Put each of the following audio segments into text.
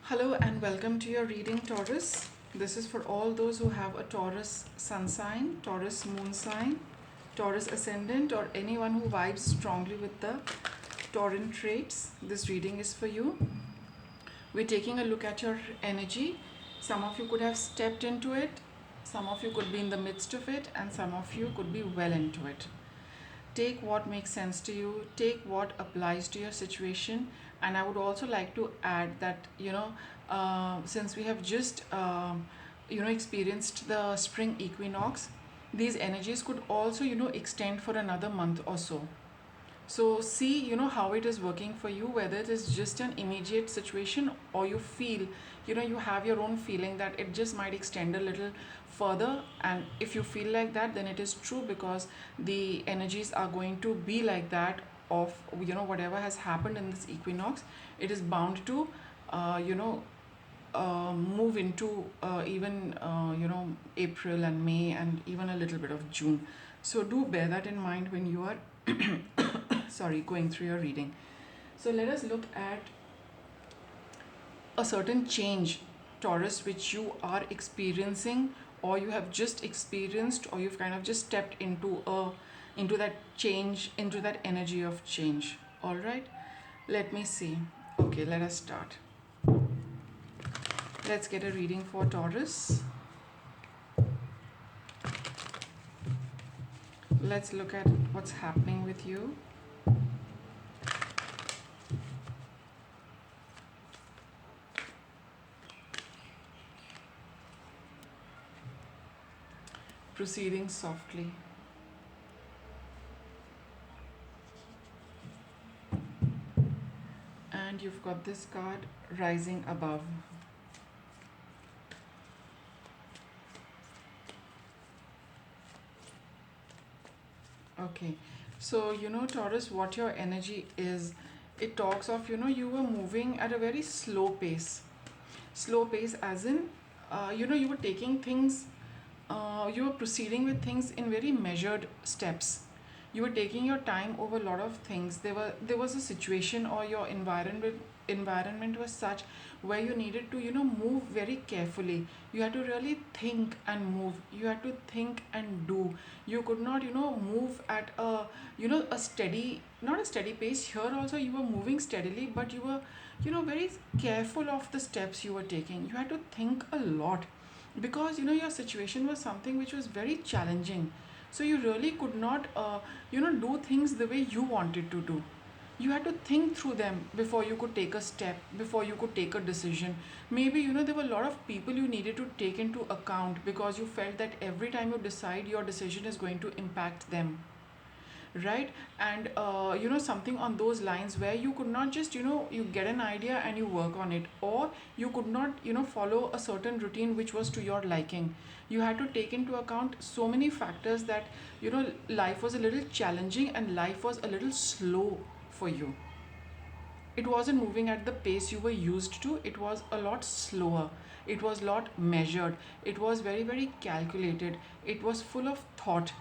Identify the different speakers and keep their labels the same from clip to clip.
Speaker 1: Hello and welcome to your reading, Taurus. This is for all those who have a Taurus sun sign, Taurus moon sign, Taurus ascendant, or anyone who vibes strongly with the Tauran traits. This reading is for you. We're taking a look at your energy. Some of you could have stepped into it, some of you could be in the midst of it, and some of you could be well into it. Take what makes sense to you, take what applies to your situation. And I would also like to add that since we have just experienced the spring equinox, these energies could also extend for another month or so. So see, how it is working for you, whether it is just an immediate situation or you feel, you have your own feeling that it just might extend a little further. And if you feel like that, then it is true, because the energies are going to be like that of, whatever has happened in this equinox. It is bound to, move into even, April and May and even a little bit of June. So do bear that in mind when you are going through your reading. So let us look at a certain change, Taurus, which you are experiencing, or you have just experienced, or you've kind of just stepped into that change, into that energy of change. All right, let me see. Okay, let us start. Let's get a reading for Taurus. Let's look at what's happening with you. Proceeding softly. And you've got this card, rising above. Okay, so Taurus, what your energy is, it talks of, you were moving at a very slow pace. Slow pace, as in, you were taking things, you were proceeding with things in very measured steps. You were taking your time over a lot of things. There was a situation, or your environment was such where you needed to move very carefully. You had to really think and move. You had to think and do. You could not move at a steady, not a steady pace. Here also you were moving steadily, but you were very careful of the steps you were taking. You had to think a lot, because your situation was something which was very challenging. So you really could not do things the way you wanted to do. You had to think through them before you could take a step, before you could take a decision. Maybe there were a lot of people you needed to take into account, because you felt that every time you decide, your decision is going to impact them, right? And something on those lines, where you could not just you get an idea and you work on it, or you could not follow a certain routine which was to your liking. You had to take into account so many factors, that life was a little challenging and life was a little slow for you. It wasn't moving at the pace you were used to. It was a lot slower. It was a lot measured. It was very, very calculated. It was full of thought.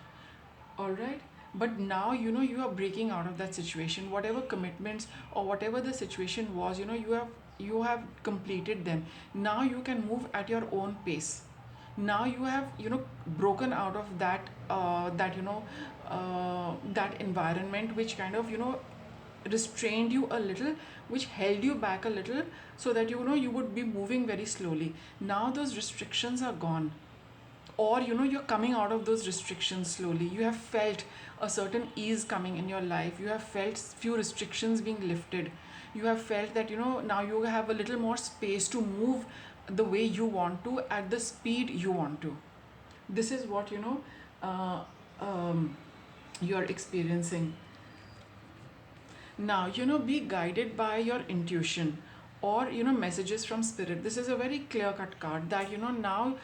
Speaker 1: All right. But now you are breaking out of that situation. Whatever commitments or whatever the situation was, you have completed them. Now you can move at your own pace. Now you have broken out of that environment, which kind of restrained you a little, which held you back a little, so that you would be moving very slowly. Now those restrictions are gone, or you're coming out of those restrictions slowly. You have felt a certain ease coming in your life. You have felt few restrictions being lifted. You have felt that now you have a little more space to move the way you want to, at the speed you want to. This is what uh, um, you're experiencing. Now be guided by your intuition, or messages from spirit. This is a very clear cut card, that now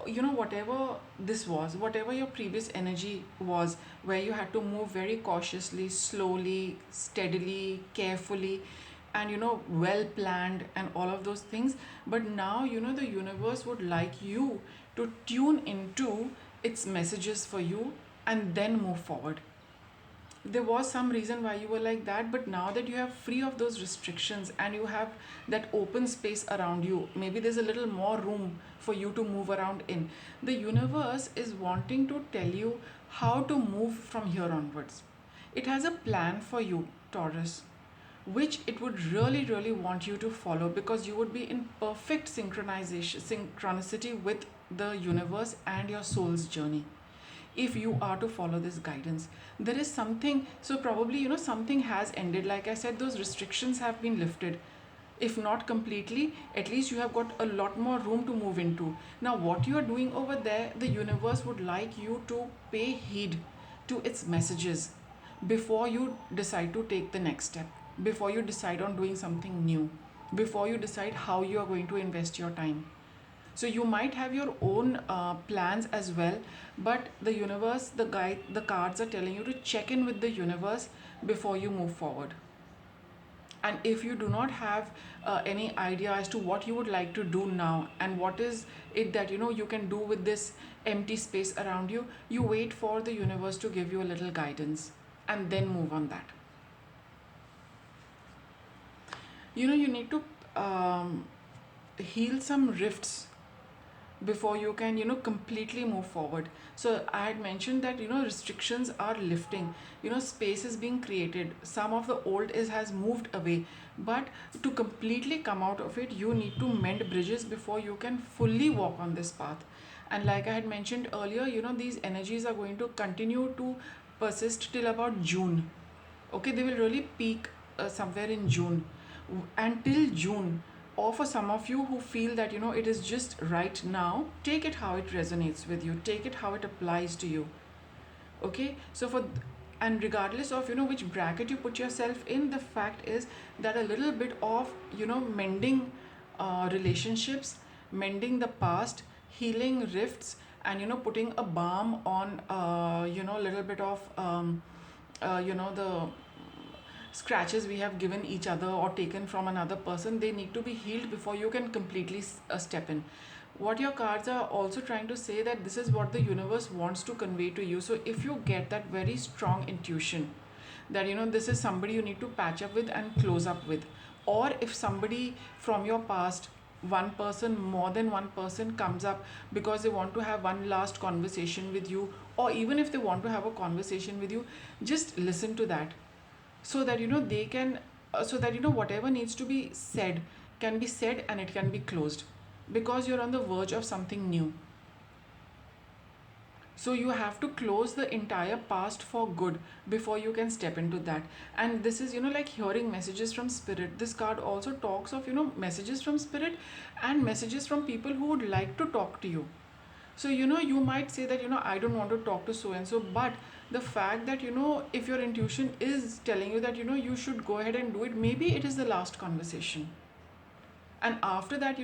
Speaker 1: whatever this was, whatever your previous energy was, where you had to move very cautiously, slowly, steadily, carefully, and well planned, and all of those things. But now the universe would like you to tune into its messages for you, and then move forward. there was some reason why you were like that, but now that you have free of those restrictions and you have that open space around you, maybe there's a little more room for you to move around in. The universe is wanting to tell you how to move from here onwards. It has a plan for you, Taurus, which it would really, really want you to follow, because you would be in perfect synchronicity with the universe and your soul's journey if you are to follow this guidance. There is something, so probably, something has ended. Like I said, those restrictions have been lifted. If not completely, at least you have got a lot more room to move into. Now, what you are doing over there, the universe would like you to pay heed to its messages before you decide to take the next step, before you decide on doing something new, before you decide how you are going to invest your time. So you might have your own plans as well, but the universe, the guide, the cards are telling you to check in with the universe before you move forward. And if you do not have any idea as to what you would like to do now and what is it that you can do with this empty space around you, you wait for the universe to give you a little guidance and then move on that. You need to heal some rifts before you can completely move forward. So I had mentioned that restrictions are lifting, space is being created, some of the old is has moved away, but to completely come out of it, you need to mend bridges before you can fully walk on this path. And like I had mentioned earlier, these energies are going to continue to persist till about June. Okay, they will really peak somewhere in June. Until June, or for some of you who feel that it is just right now, take it how it resonates with you, take it how it applies to you. Okay, so and regardless of which bracket you put yourself in, the fact is that a little bit of mending relationships, mending the past, healing rifts, and putting a balm on a little bit of the scratches we have given each other or taken from another person, they need to be healed before you can completely step in. What your cards are also trying to say, that this is what the universe wants to convey to you. So if you get that very strong intuition that this is somebody you need to patch up with and close up with, or if somebody from your past, one person, more than one person, comes up because they want to have one last conversation with you, or even if they want to have a conversation with you, just listen to that, so that they can so that whatever needs to be said can be said and it can be closed, because you're on the verge of something new. So you have to close the entire past for good before you can step into that. And this is like hearing messages from spirit. This card also talks of messages from spirit and messages from people who would like to talk to you. So you might say that I don't want to talk to so and so, but the fact that if your intuition is telling you that you should go ahead and do it, maybe it is the last conversation. And after that,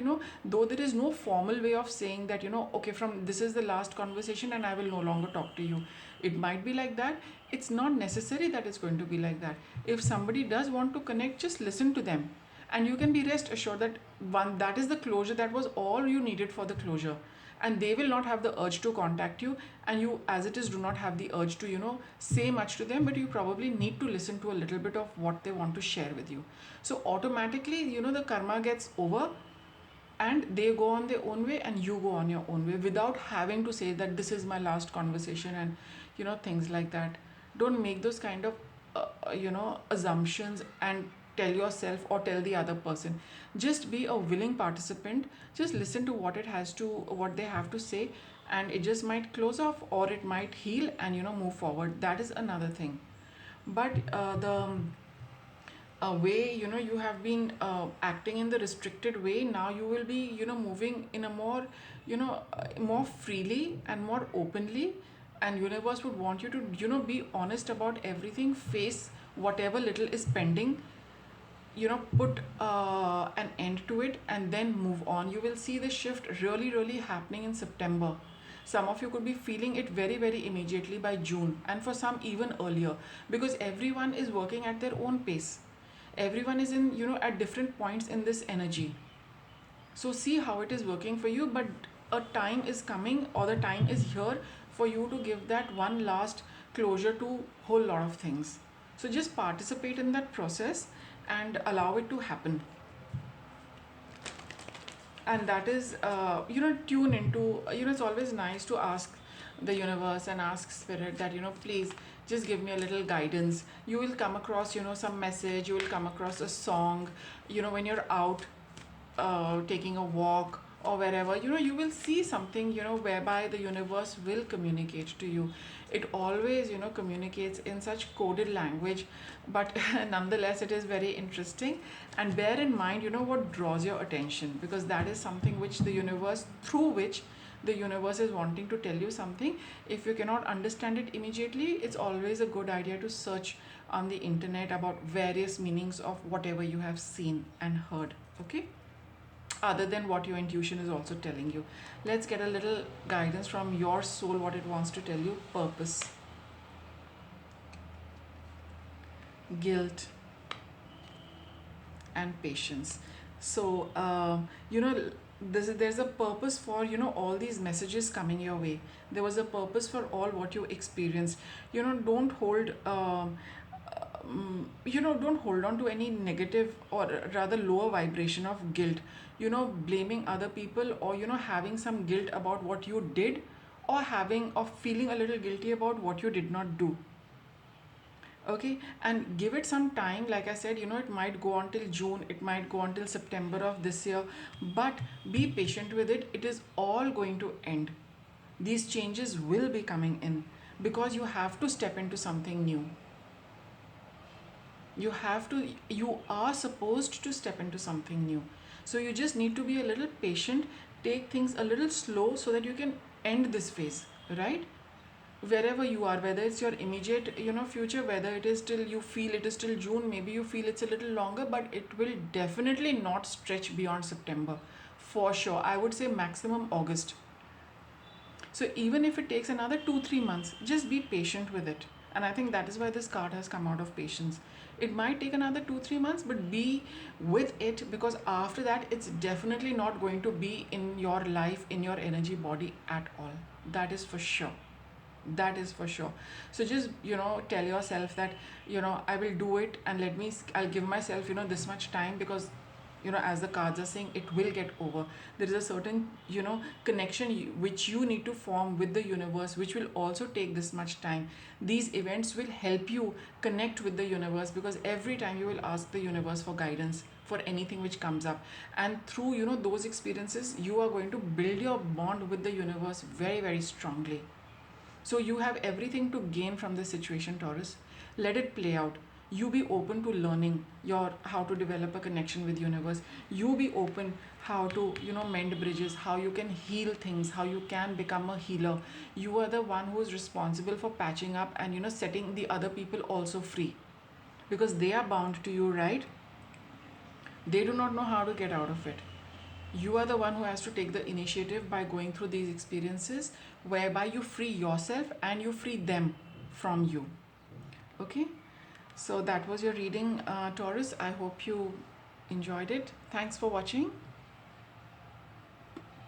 Speaker 1: though there is no formal way of saying that okay, from this is the last conversation and I will no longer talk to you, it might be like that. It's not necessary that it's going to be like that. If somebody does want to connect, just listen to them, and you can be rest assured that that is the closure, that was all you needed for the closure. And they will not have the urge to contact you, and you as it is do not have the urge to say much to them, but you probably need to listen to a little bit of what they want to share with you. So automatically the karma gets over, and they go on their own way and you go on your own way, without having to say that this is my last conversation and things like that. Don't make those kind of assumptions and tell yourself or tell the other person. Just be a willing participant, just listen to what they have to say, and it just might close off or it might heal and move forward. That is another thing. But the way you have been acting in the restricted way, now you will be moving in a more more freely and more openly, and universe would want you to be honest about everything, face whatever little is pending, put an end to it, and then move on. You will see the shift really, really happening in September. Some of you could be feeling it very, very immediately by June, and for some even earlier, because everyone is working at their own pace. Everyone is in at different points in this energy. So see how it is working for you, but a time is coming, or the time is here for you to give that one last closure to whole lot of things. So just participate in that process and allow it to happen. And that is, tune into, it's always nice to ask the universe and ask spirit that, please just give me a little guidance. You will come across, some message, you will come across a song, when you're out taking a walk or wherever, you will see something, whereby the universe will communicate to you. It always, communicates in such coded language, but nonetheless it is very interesting. And bear in mind, what draws your attention, because that is something which the universe, through which the universe is wanting to tell you something. If you cannot understand it immediately, it's always a good idea to search on the internet about various meanings of whatever you have seen and heard. Okay, other than what your intuition is also telling you. Let's get a little guidance from your soul, what it wants to tell you. Purpose, guilt, and patience. So, there's a purpose for, all these messages coming your way. There was a purpose for all what you experienced. Don't hold don't hold on to any negative or rather lower vibration of guilt, blaming other people, or having some guilt about what you did, or feeling a little guilty about what you did not do. Okay, and give it some time. Like I said, it might go until June, it might go until September of this year, but be patient with it. It is all going to end. These changes will be coming in, because you have to step into something new. You are supposed to step into something new. So you just need to be a little patient, take things a little slow, so that you can end this phase, right? Wherever you are, whether it's your immediate, future, whether it is till you feel it is till June, maybe you feel it's a little longer, but it will definitely not stretch beyond September. For sure, I would say maximum August. So even if it takes another 2-3 months, just be patient with it. And I think that is why this card has come out of patience. It might take another 2-3 months, but be with it, because after that, it's definitely not going to be in your life, in your energy body at all. That is for sure. That is for sure. So just, tell yourself that, I will do it, and I'll give myself, this much time, because, as the cards are saying, it will get over. There is a certain, connection which you need to form with the universe, which will also take this much time. These events will help you connect with the universe, because every time you will ask the universe for guidance for anything which comes up, and through, those experiences, you are going to build your bond with the universe very, very strongly. So you have everything to gain from this situation, Taurus. Let it play out. You be open to learning your how to develop a connection with universe. You be open how to, mend bridges, how you can heal things, how you can become a healer. You are the one who is responsible for patching up and, setting the other people also free, because they are bound to you, right? They do not know how to get out of it. You are the one who has to take the initiative by going through these experiences, whereby you free yourself and you free them from you. Okay, so that was your reading, Taurus. I hope you enjoyed it. Thanks for watching.